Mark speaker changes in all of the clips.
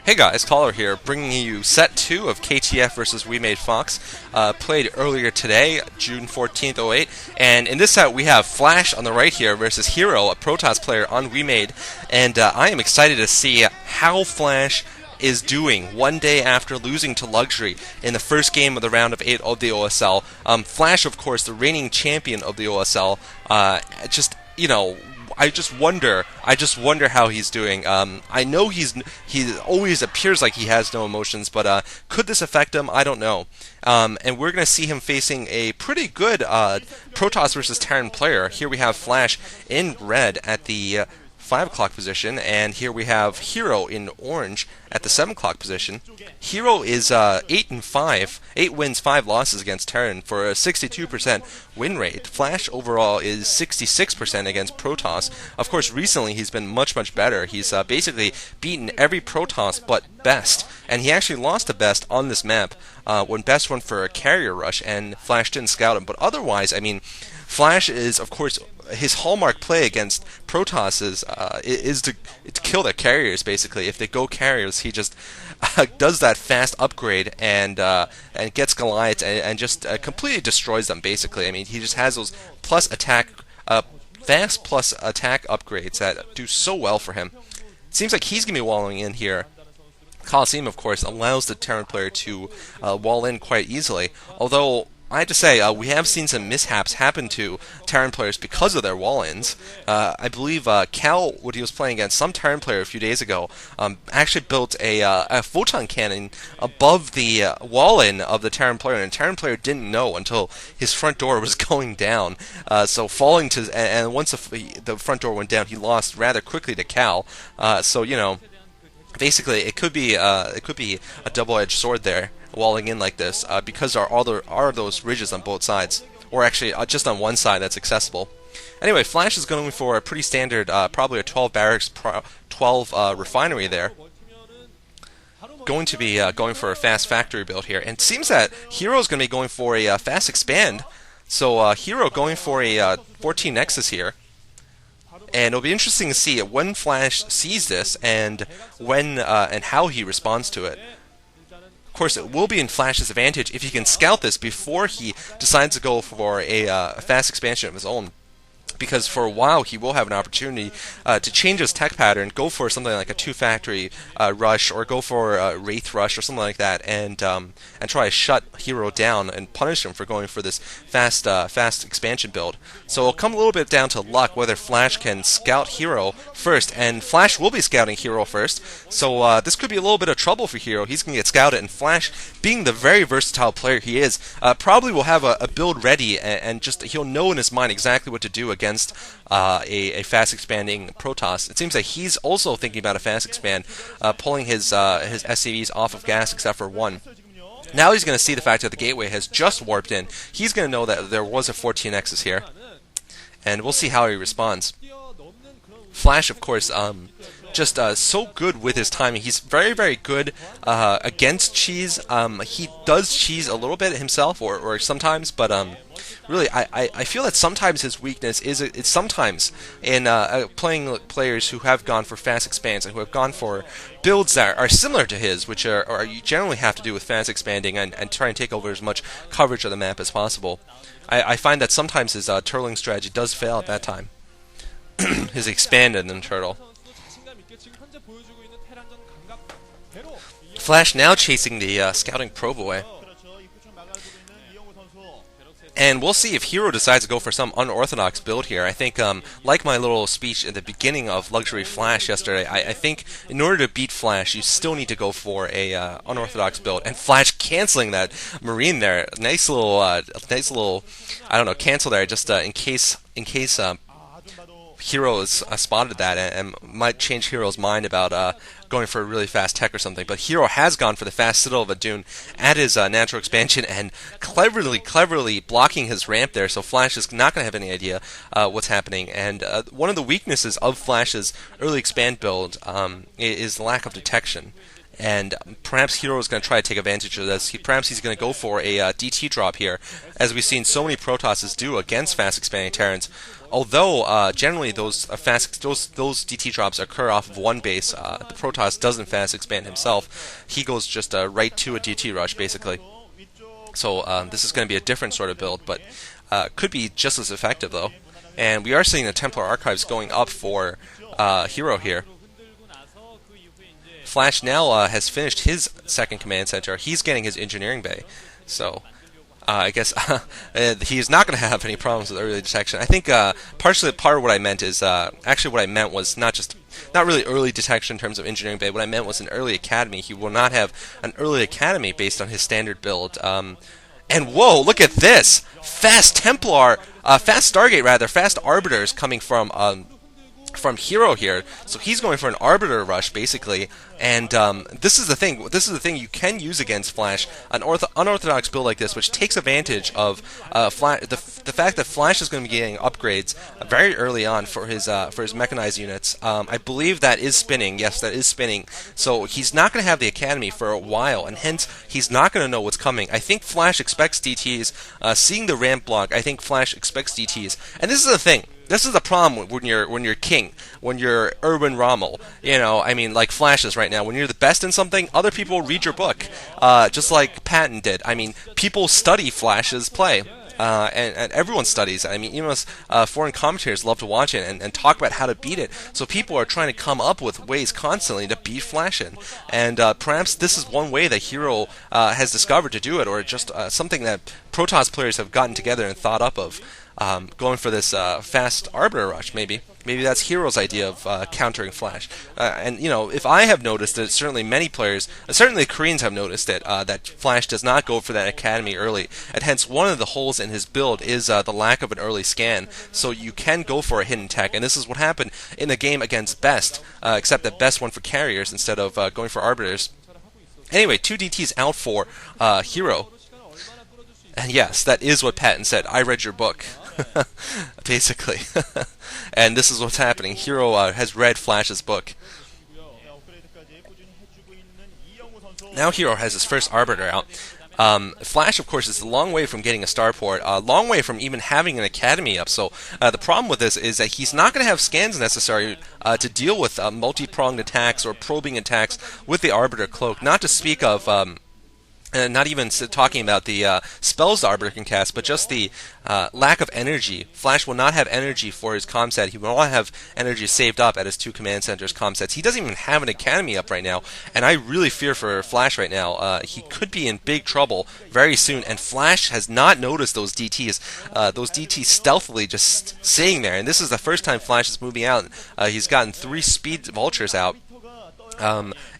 Speaker 1: Hey guys, Caller here, bringing you set 2 of KTF versus Wemade Fox, played earlier today, June 14th, 08, and in this set we have Flash on the right here versus Hero, a Protoss player on Wemade, and I am excited to see how Flash is doing one day after losing to Luxury in the first game of the round of 8 of the OSL. Flash, of course, the reigning champion of the OSL, I just wonder how he's doing. I know he always appears like he has no emotions, but could this affect him? I don't know. And we're going to see him facing a pretty good Protoss versus Terran player. Here we have Flash in red at the 5 o'clock position, and here we have Hero in orange at the 7 o'clock position. Hero is 8-5, 8 wins, 5 losses against Terran for a 62% win rate. Flash overall is 66% against Protoss. Of course, recently he's been much better. He's basically beaten every Protoss but Best, and he actually lost to Best on this map when Best went for a carrier rush and Flash didn't scout him. But otherwise, I mean, Flash is, of course, his hallmark play against Protoss is to kill their carriers, basically. If they go carriers, he just does that fast upgrade and gets Goliaths and just completely destroys them, basically. I mean, he just has those plus attack, fast plus attack upgrades that do so well for him. It seems like he's going to be wallowing in here. Colosseum, of course, allows the Terran player to wall in quite easily, although I have to say, we have seen some mishaps happen to Terran players because of their wall-ins. I believe Cal, when he was playing against some Terran player a few days ago, actually built a photon cannon above the wall-in of the Terran player, and the Terran player didn't know until his front door was going down. So falling to, and once the front door went down, he lost rather quickly to Cal. So you know, basically, it could be a double-edged sword there, walling in like this, because there are those ridges on both sides, or actually just on one side that's accessible. Anyway, Flash is going for a pretty standard, probably a 12 barracks, 12 refinery there. Going to be going for a fast factory build here, and it seems that Hero's going to be going for a fast expand. So Hero going for a 14 Nexus here. And it'll be interesting to see when Flash sees this and when and how he responds to it. Of course, it will be in Flash's advantage if he can scout this before he decides to go for a fast expansion of his own, because for a while he will have an opportunity to change his tech pattern, go for something like a 2-factory rush, or go for a Wraith rush or something like that, and try to shut Hero down and punish him for going for this fast expansion build. So it'll come a little bit down to luck whether Flash can scout Hero first, and Flash will be scouting Hero first, so this could be a little bit of trouble for Hero. He's going to get scouted, and Flash, being the very versatile player he is, probably will have a build ready, and just he'll know in his mind exactly what to do against a fast expanding Protoss. It seems that he's also thinking about a fast expand, pulling his SCVs off of gas except for one. Now he's going to see the fact that the gateway has just warped in. He's going to know that there was a 14 Nexus here, and we'll see how he responds. Flash, of course, just so good with his timing. He's very good against cheese. He does cheese a little bit himself, or sometimes, but really, I feel that sometimes his weakness is sometimes in playing players who have gone for fast expands and who have gone for builds that are similar to his, which are you generally have to do with fast expanding and try and take over as much coverage of the map as possible. I find that sometimes his turtling strategy does fail at that time. His expand and then turtle. Flash now chasing the scouting probe away. And we'll see if Hero decides to go for some unorthodox build here. I think, like my little speech at the beginning of Luxury Flash yesterday, I think in order to beat Flash, you still need to go for a unorthodox build. And Flash canceling that Marine there, nice little, I don't know, cancel there, just in case Hero has spotted that and might change Hero's mind about going for a really fast tech or something. But Hero has gone for the fast citadel of a dune at his natural expansion and cleverly blocking his ramp there, so Flash is not going to have any idea what's happening. And one of the weaknesses of Flash's early expand build is the lack of detection. And perhaps Hero is going to try to take advantage of this. Perhaps he's going to go for a DT drop here, as we've seen so many Protosses do against fast expanding Terrans. Although generally those those DT drops occur off of one base, the Protoss doesn't fast expand himself. He goes just right to a DT rush basically. So this is going to be a different sort of build, but could be just as effective though. And we are seeing the Templar Archives going up for Hero here. Flash now has finished his second command center. He's getting his engineering bay, so I guess he's not going to have any problems with early detection. I think part of what I meant is actually what I meant was not really early detection in terms of engineering bay. What I meant was an early academy. He will not have an early academy based on his standard build. And whoa, look at this! Fast Templar, fast Stargate rather, fast Arbiters coming from Hero here. So he's going for an Arbiter rush basically, and this is the thing. This is the thing you can use against Flash, an unorthodox build like this, which takes advantage of the fact that Flash is going to be getting upgrades very early on for his mechanized units. I believe that is spinning. Yes, that is spinning. So he's not going to have the Academy for a while, and hence he's not going to know what's coming. I think Flash expects DTs. Seeing the ramp block, I think Flash expects DTs, and this is the thing. This is the problem when you're king, when you're Erwin Rommel. You know, I mean, like Flash is right now. When you're the best in something, other people read your book, just like Patton did. I mean, people study Flash's play. And everyone studies. I mean, even foreign commentators love to watch it and talk about how to beat it. So people are trying to come up with ways constantly to beat Flash in. And perhaps this is one way that Hero has discovered to do it, or just something that Protoss players have gotten together and thought up of. Going for this fast Arbiter rush, maybe that's Hero's idea of countering Flash. And you know, if I have noticed it, certainly many players, certainly the Koreans have noticed it, that Flash does not go for that Academy early, and hence one of the holes in his build is the lack of an early scan. So you can go for a hidden tech, and this is what happened in the game against Best, except that Best went for carriers instead of going for Arbiters. Anyway, 2 DTs out for Hero. And yes, that is what Patton said. I read your book. Basically. And this is what's happening. Hero has read Flash's book. Now Hero has his first Arbiter out. Flash, of course, is a long way from getting a starport, a long way from even having an Academy up. So the problem with this is that he's not going to have scans necessary to deal with multi-pronged attacks or probing attacks with the Arbiter Cloak, not to speak of... not even talking about the spells the Arbiter can cast, but just the lack of energy. Flash will not have energy for his comset. He will not have energy saved up at his 2 command centers comsets. He doesn't even have an Academy up right now, and I really fear for Flash right now. He could be in big trouble very soon, and Flash has not noticed those DTs stealthily just sitting there, and this is the first time Flash is moving out. He's gotten 3 speed vultures out.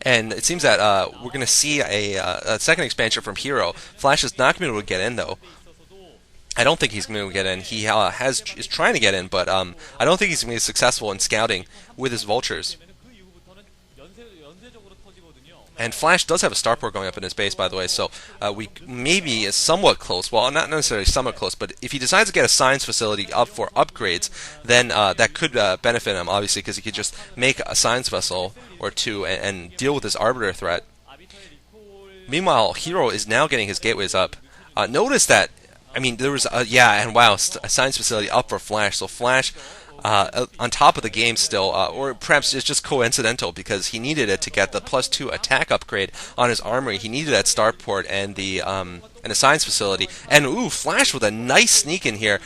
Speaker 1: And it seems that we're going to see a second expansion from Hero. Flash is not going to be able to get in, though. I don't think he's going to be able to get in. He is trying to get in, but I don't think he's going to be successful in scouting with his vultures. And Flash does have a starport going up in his base, by the way, so we maybe is somewhat close. Well, not necessarily somewhat close, but if he decides to get a science facility up for upgrades, then that could benefit him, obviously, because he could just make a science vessel or 2 and deal with this Arbiter threat. Meanwhile, Hero is now getting his gateways up. Notice that, I mean, there was a science facility up for Flash, so Flash... on top of the game still, or perhaps it's just coincidental because he needed it to get the +2 attack upgrade on his armory. He needed that starport and the science facility. And ooh, Flash with a nice sneak in here.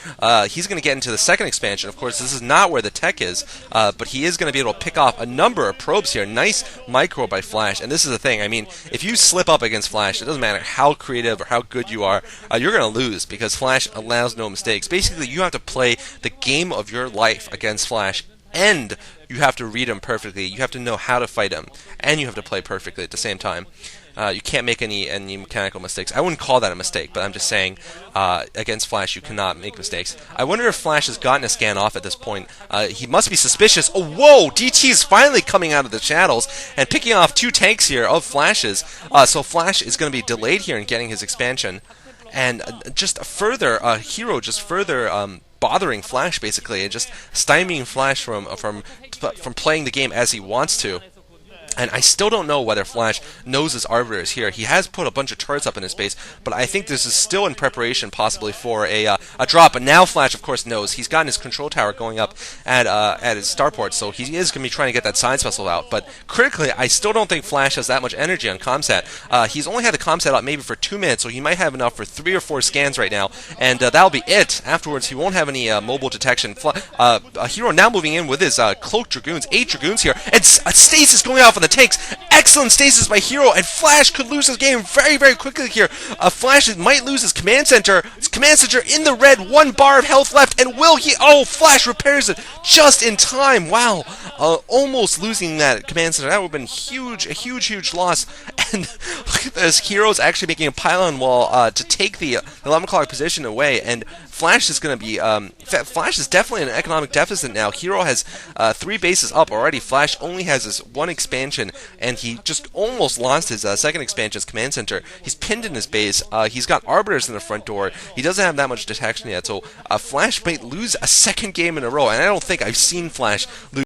Speaker 1: He's going to get into the second expansion. Of course, this is not where the tech is, but he is going to be able to pick off a number of probes here. Nice micro by Flash. And this is the thing. I mean, if you slip up against Flash, it doesn't matter how creative or how good you are, you're going to lose because Flash allows no mistakes. Basically, you have to play the game of your life against Flash, and you have to read him perfectly. You have to know how to fight him, and you have to play perfectly at the same time. You can't make any mechanical mistakes. I wouldn't call that a mistake, but I'm just saying against Flash you cannot make mistakes. I wonder if Flash has gotten a scan off at this point. He must be suspicious. Oh, whoa! DT is finally coming out of the shadows and picking off 2 tanks here of Flash's. So Flash is going to be delayed here in getting his expansion. And just further, Hero just further bothering Flash basically, and just stymieing Flash from playing the game as he wants to. And I still don't know whether Flash knows his Arbiter is here. He has put a bunch of turrets up in his base, but I think this is still in preparation possibly for a drop. But now Flash, of course, knows. He's gotten his control tower going up at his starport, so he is going to be trying to get that science vessel out. But critically, I still don't think Flash has that much energy on Comsat. He's only had the Comsat out maybe for 2 minutes, so he might have enough for 3 or 4 scans right now, and that'll be it. Afterwards, he won't have any mobile detection. Hero now moving in with his Cloak Dragoons, 8 Dragoons here, and Stasis going off on the tanks. Excellent stasis by Hero, and Flash could lose his game very, very quickly here. Flash might lose his command center. His command center in the red, 1 bar of health left, and will he? Oh, Flash repairs it just in time. Wow, almost losing that command center. That would have been huge, a huge, huge loss. And look at this, Hero's actually making a pylon wall to take the 11 o'clock position away, and Flash is going to be. Flash is definitely in an economic deficit now. Hero has 3 bases up already. Flash only has his 1 expansion, and he just almost lost his second expansion's command center. He's pinned in his base. He's got Arbiters in the front door. He doesn't have that much detection yet, so Flash might lose a second game in a row, and I don't think I've seen Flash lose